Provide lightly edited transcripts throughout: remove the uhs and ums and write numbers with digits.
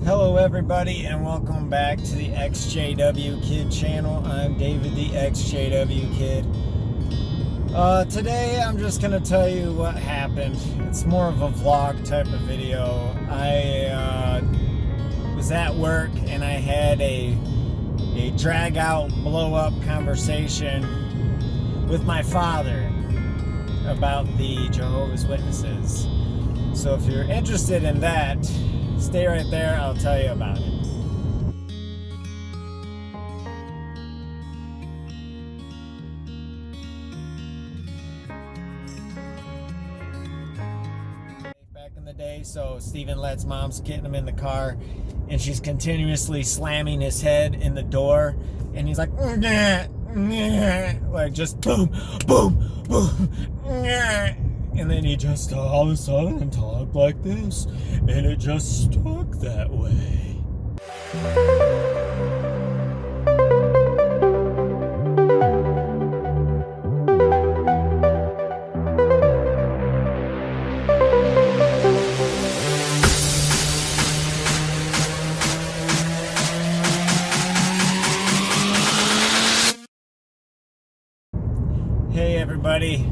Hello everybody and welcome back to the XJW Kid channel. I'm David the XJW Kid. Today I'm just going to tell you what happened. It's more of a vlog type of video. I was at work and I had a drag out blow up conversation with my father about the Jehovah's Witnesses. So if you're interested in that, stay right there, I'll tell you about it. Back in the day, so Stephen Lett's mom's getting him in the car, and she's continuously slamming his head in the door, and he's like, nah, nah, like just boom, boom, boom, nah. And then he just all of a sudden talked like this, and it just stuck that way. Hey everybody.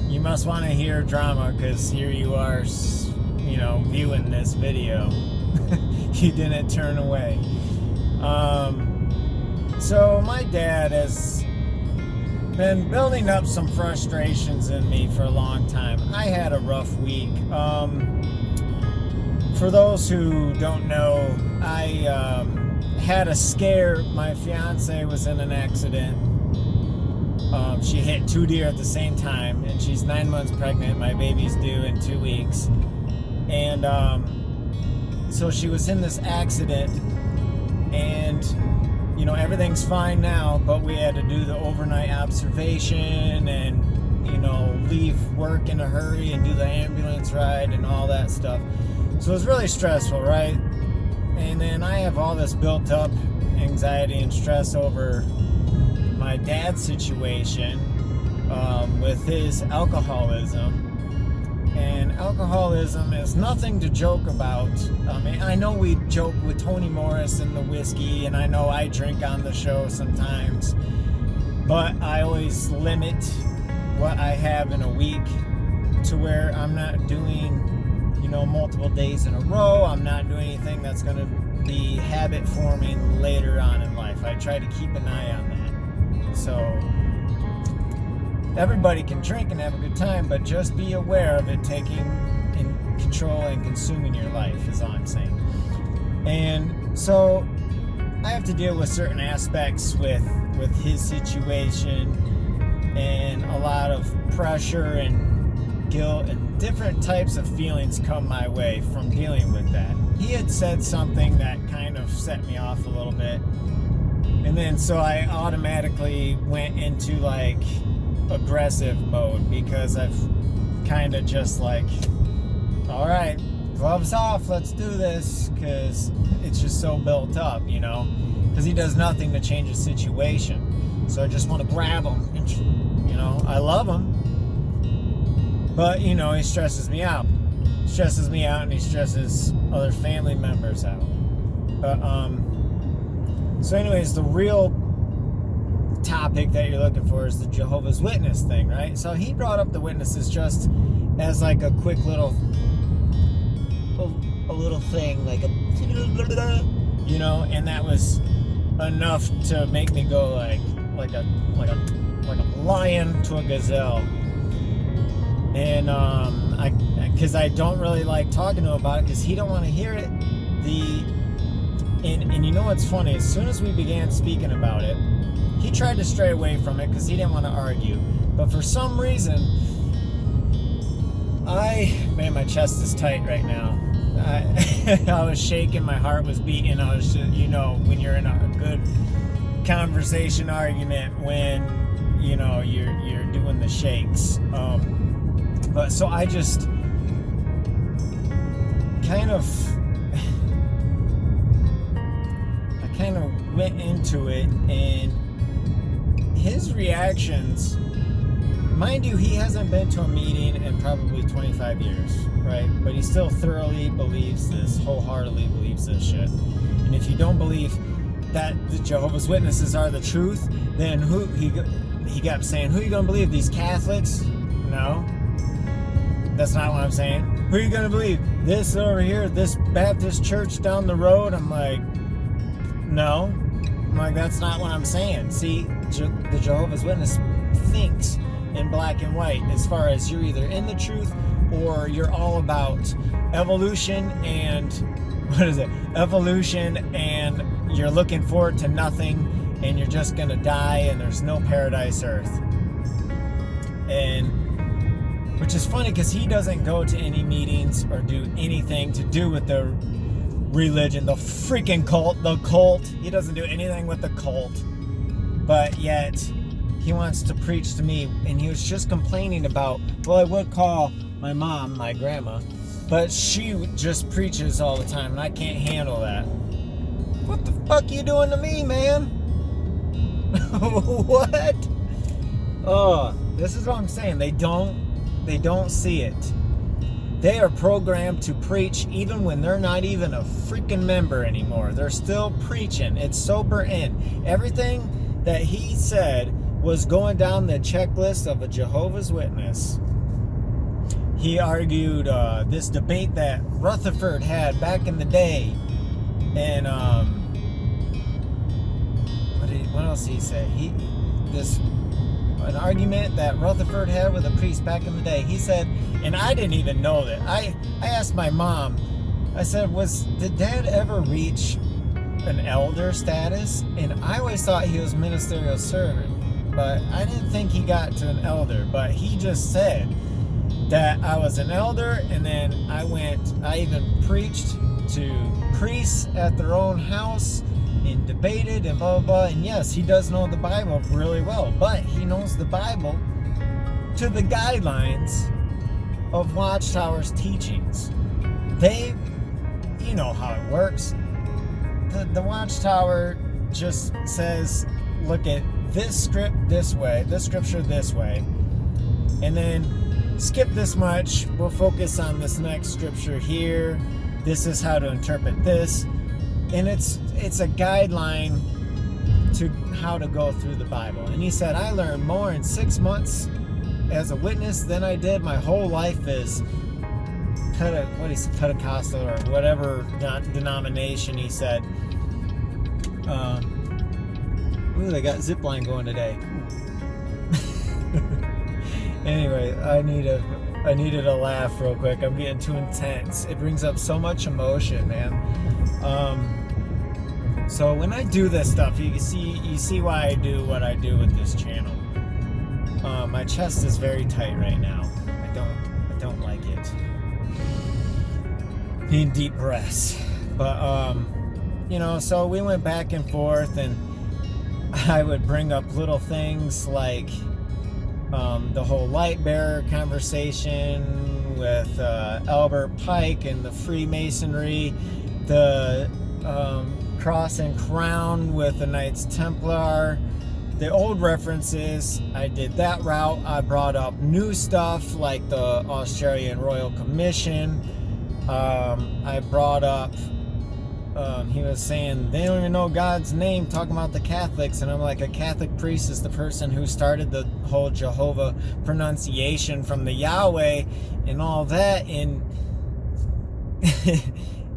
You must want to hear drama because here you are, viewing this video. You didn't turn away. So my dad has been building up some frustrations in me for a long time. I had a rough week. For those who don't know, I had a scare. My fiance was in an accident. She hit 2 deer at the same time, and she's 9 months pregnant. My baby's due in 2 weeks. And so she was in this accident, and everything's fine now, but we had to do the overnight observation and leave work in a hurry and do the ambulance ride and all that stuff. So it was really stressful, right? And then I have all this built up anxiety and stress over my dad's situation with his alcoholism. And alcoholism is nothing to joke about. I know we joke with Tony Morris and the whiskey, and I know I drink on the show sometimes, but I always limit what I have in a week to where I'm not doing multiple days in a row. I'm not doing anything that's going to be habit forming later on in life. I try to keep an eye on that. So everybody can drink and have a good time, but just be aware of it taking in control and consuming your life is all I'm saying. And so I have to deal with certain aspects with his situation, and a lot of pressure and guilt and different types of feelings come my way from dealing with that. He had said something that kind of set me off a little bit. And then so I automatically went into like aggressive mode because I've kind of just like, all right, gloves off, let's do this, because it's just so built up, because he does nothing to change the situation. So I just want to grab him, and, I love him, but he stresses me out. And he stresses other family members out. But so anyways, the real topic that you're looking for is the Jehovah's Witness thing, right? So he brought up the witnesses just as like a quick little thing, like and that was enough to make me go like a lion to a gazelle. And because I don't really like talking to him about it because he don't want to hear it. And you know what's funny? As soon as we began speaking about it, he tried to stray away from it because he didn't want to argue. But for some reason, man, my chest is tight right now. I was shaking, my heart was beating. I was just, when you're in a good conversation argument, when you're doing the shakes. But so I just kind of went into it, and his reactions, mind you, he hasn't been to a meeting in probably 25 years, right? But he still thoroughly believes this, wholeheartedly believes believes this shit. And if you don't believe that the Jehovah's Witnesses are the truth, then he kept saying, who are you going to believe? These Catholics? No. That's not what I'm saying. Who are you going to believe? This over here, this Baptist church down the road? I'm like, no. I'm like, that's not what I'm saying. See, the Jehovah's Witness thinks in black and white as far as you're either in the truth or you're all about evolution and, evolution, and you're looking forward to nothing and you're just going to die and there's no paradise earth. And which is funny because he doesn't go to any meetings or do anything to do with the religion, the freaking cult. He doesn't do anything with the cult. But yet, he wants to preach to me. And he was just complaining about, well, I would call my mom, my grandma, but she just preaches all the time and I can't handle that. What the fuck you doing to me, man? What? Oh, this is what I'm saying. They don't see it. They are programmed to preach even when they're not even a freaking member anymore. They're still preaching. It's sober in. Everything that he said was going down the checklist of a Jehovah's Witness. He argued this debate that Rutherford had back in the day. And what else did he say? An argument that Rutherford had with a priest back in the day. He said, and I didn't even know that. I asked my mom, I said, did Dad ever reach an elder status? And I always thought he was ministerial servant, but I didn't think he got to an elder. But he just said that I was an elder, and then I even preached to priests at their own house and debated and blah, blah, blah. And yes, he does know the Bible really well, but he knows the Bible to the guidelines of Watchtower's teachings. You know how it works. The Watchtower just says, look at this script this way, this scripture this way, and then skip this much. We'll focus on this next scripture here. This is how to interpret this. And it's a guideline to how to go through the Bible. And he said, I learned more in 6 months as a witness than I did my whole life as Pentecostal or whatever denomination he said. They got zipline going today. Anyway, I needed a laugh real quick. I'm getting too intense. It brings up so much emotion, man. So when I do this stuff, you see why I do what I do with this channel. My chest is very tight right now. I don't like it. Need deep breaths. But so we went back and forth, and I would bring up little things like the whole light bearer conversation with Albert Pike and the Freemasonry, the cross and crown with the Knights Templar, the old references. I did that route. I brought up new stuff like the Australian Royal Commission. I brought up, he was saying they don't even know God's name, talking about the Catholics, and I'm like, a Catholic priest is the person who started the whole Jehovah pronunciation from the Yahweh and all that, and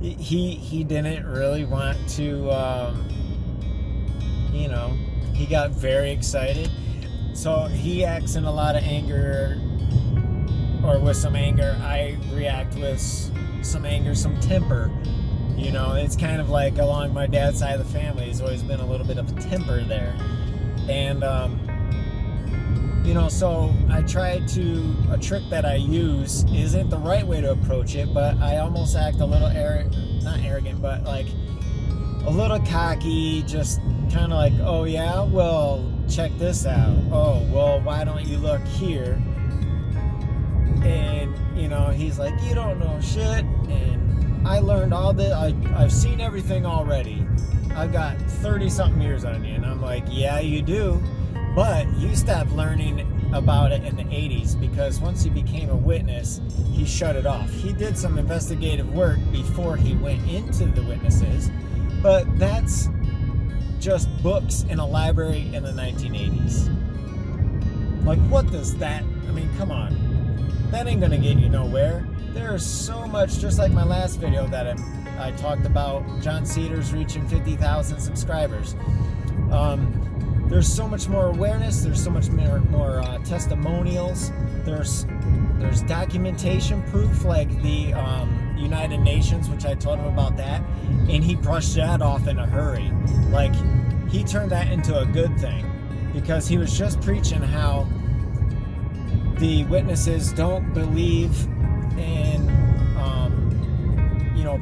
he didn't really want to, he got very excited. So he acts in a lot of anger, or with some anger. I react with some anger, some temper. It's kind of like along my dad's side of the family, there's always been a little bit of a temper there. And, so I tried to, a trick that I use isn't the right way to approach it, but I almost act a little not arrogant, but like a little cocky, just kind of like, oh yeah, well, check this out. Oh, well, why don't you look here? And, he's like, you don't know shit. And I learned all this. I've seen everything already. I've got 30-something years on you. And I'm like, yeah, you do. But you stopped learning about it in the 80s, because once he became a witness, he shut it off. He did some investigative work before he went into the witnesses, but that's just books in a library in the 1980s. Like, what does that, I mean, come on. That ain't gonna get you nowhere. There's so much, just like my last video that I talked about, John Cedars reaching 50,000 subscribers. There's so much more awareness. There's so much more testimonials. There's documentation proof, like the United Nations, which I told him about that, and he brushed that off in a hurry. Like, he turned that into a good thing, because he was just preaching how the witnesses don't believe in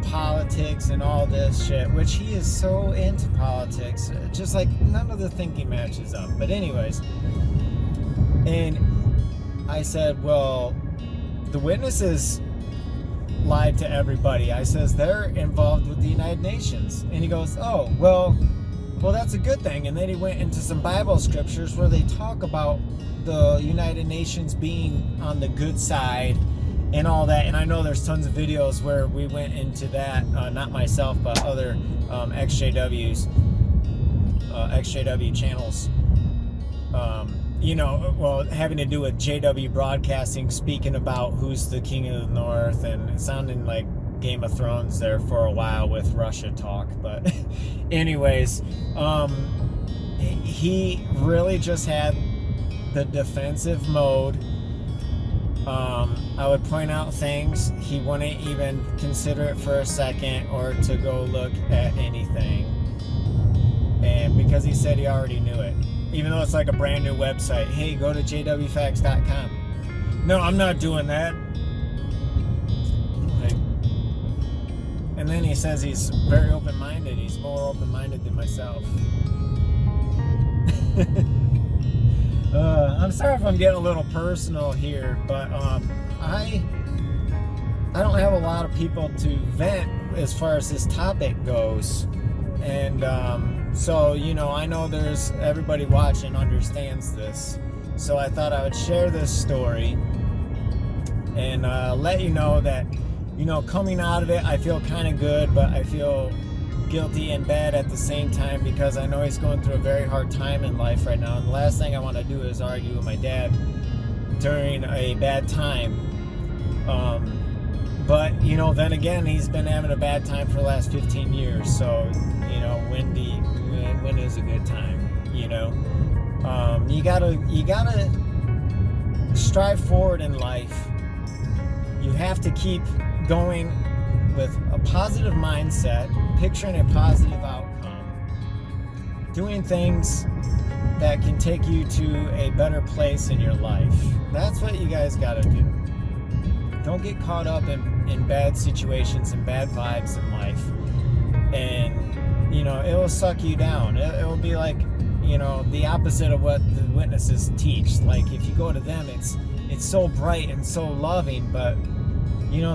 politics and all this shit, which he is so into politics, just like none of the thinking matches up. But anyways, and I said, well, the witnesses lied to everybody. I says, they're involved with the United Nations. And he goes, oh, well, that's a good thing. And then he went into some Bible scriptures where they talk about the United Nations being on the good side and all that. And I know there's tons of videos where we went into that, not myself, but other XJW channels, having to do with JW Broadcasting, speaking about who's the king of the north, and it sounded like Game of Thrones there for a while with Russia talk. But anyways, he really just had the defensive mode. I would point out things, he wouldn't even consider it for a second or to go look at anything. And because he said he already knew it, even though it's like a brand new website. Hey, go to jwfacts.com. No, I'm not doing that. And then he says he's very open-minded. He's more open-minded than myself. I'm sorry if I'm getting a little personal here, but I don't have a lot of people to vent as far as this topic goes. And so, I know there's everybody watching understands this. So I thought I would share this story and let you know that, coming out of it, I feel kind of good, but I feel guilty and bad at the same time, because I know he's going through a very hard time in life right now. And the last thing I want to do is argue with my dad during a bad time. But, then again, he's been having a bad time for the last 15 years. So, when is a good time, You gotta strive forward in life. You have to keep going with a positive mindset, picturing a positive outcome, doing things that can take you to a better place in your life. That's what you guys gotta do. Don't get caught up in bad situations and bad vibes in life. And, it will suck you down. It will be like, the opposite of what the witnesses teach. Like, if you go to them, it's so bright and so loving, but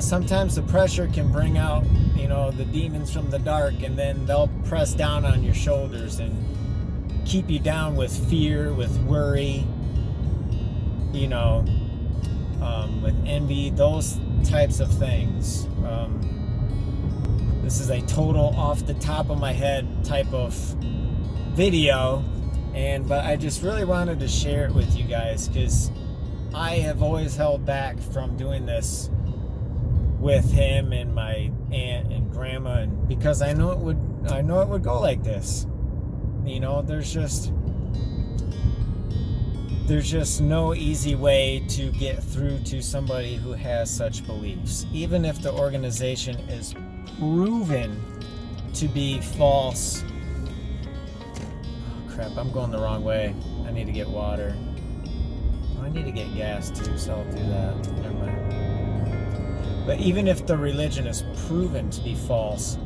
sometimes the pressure can bring out, the demons from the dark, and then they'll press down on your shoulders and keep you down with fear, with worry, with envy, those types of things. This is a total off the top of my head type of video, but I just really wanted to share it with you guys, because I have always held back from doing this with him and my aunt and grandma, and because I know it would go like this. There's just no easy way to get through to somebody who has such beliefs, even if the organization is proven to be false. Oh crap, I'm going the wrong way. I need to get water. I need to get gas too, so I'll do that. Never mind. But even if the religion is proven to be false,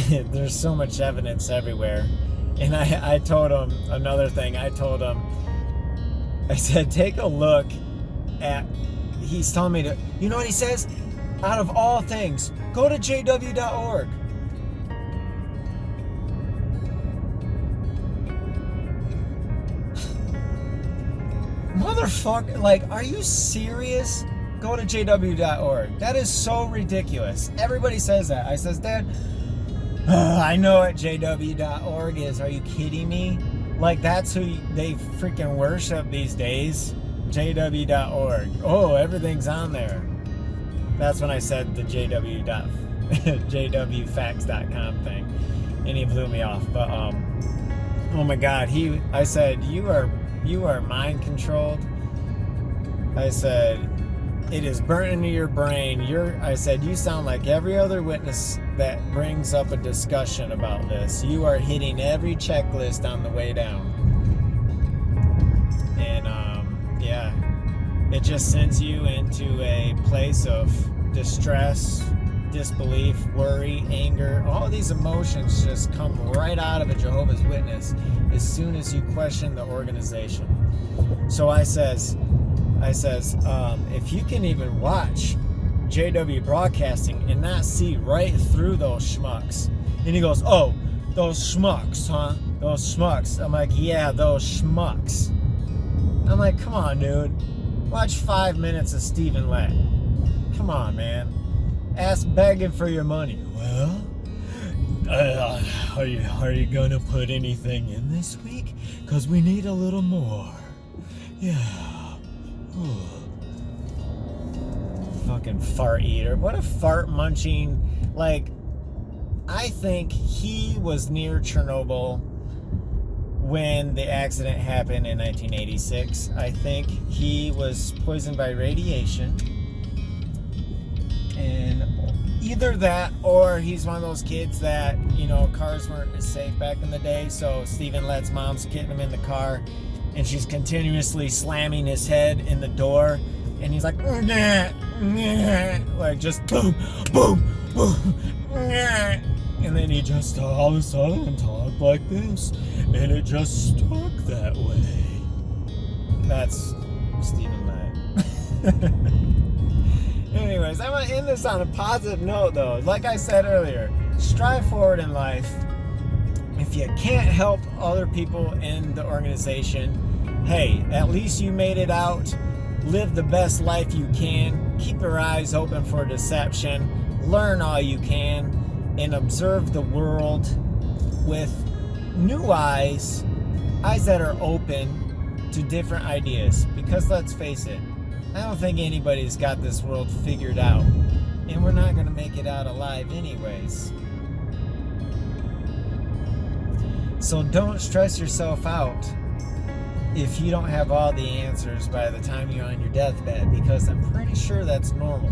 there's so much evidence everywhere. And I told him another thing. I said, take a look at, he's telling me to, you know what he says? Out of all things, go to jw.org. are you serious? Go to jw.org. That is so ridiculous. Everybody says that. I says, Dad, I know what jw.org is. Are you kidding me? Like, that's who they freaking worship these days. jw.org. Oh, everything's on there. That's when I said the jwfacts.com thing, and he blew me off. But oh my God, I said, you are mind controlled. I said, it is burnt into your brain. I said, you sound like every other witness that brings up a discussion about this. You are hitting every checklist on the way down. And yeah, it just sends you into a place of distress, disbelief, worry, anger. All these emotions just come right out of a Jehovah's Witness as soon as you question the organization. So I says, if you can even watch JW Broadcasting and not see right through those schmucks. And he goes, oh, those schmucks, huh? Those schmucks. I'm like, yeah, those schmucks. I'm like, come on, dude. Watch 5 minutes of Stephen Lett. Come on, man. Ask begging for your money. Well, are you gonna put anything in this week? Because we need a little more. Yeah. Ooh. Fucking fart eater. What a fart munching. Like, I think he was near Chernobyl when the accident happened in 1986. I think he was poisoned by radiation. And either that, or he's one of those kids that, cars weren't as safe back in the day. So Stephen Lett's mom's getting him in the car, and she's continuously slamming his head in the door. And he's like, nah, nah, like just boom, boom, boom, nah. And then he just all of a sudden talked like this, and it just stuck that way. That's Stephen Lett. Anyways, I want to end this on a positive note, though. Like I said earlier, strive forward in life. If you can't help other people in the organization, hey, at least you made it out. Live the best life you can. Keep your eyes open for deception. Learn all you can. And observe the world with new eyes that are open to different ideas. Because let's face it, I don't think anybody's got this world figured out. And we're not going to make it out alive anyways. So don't stress yourself out if you don't have all the answers by the time you're on your deathbed, because I'm pretty sure that's normal.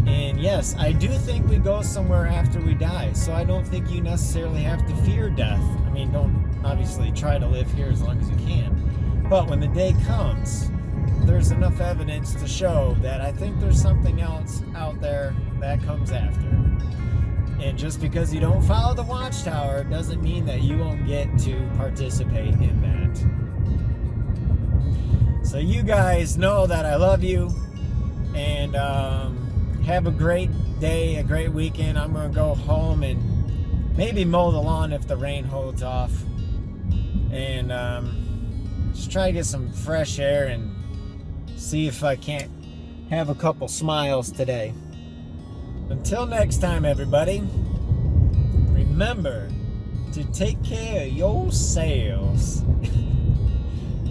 And yes, I do think we go somewhere after we die, so I don't think you necessarily have to fear death. I mean, don't obviously try to live here as long as you can. But when the day comes, there's enough evidence to show that I think there's something else out there that comes after. And just because you don't follow the Watchtower doesn't mean that you won't get to participate in that. So you guys know that I love you, and have a great day, a great weekend. I'm going to go home and maybe mow the lawn if the rain holds off. And just try to get some fresh air and see if I can't have a couple smiles today. Until next time, everybody, remember to take care of yourselves.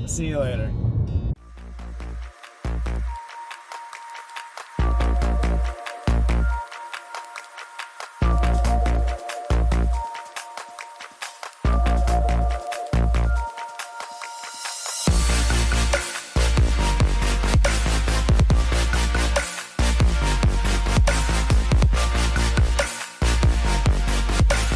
See you later.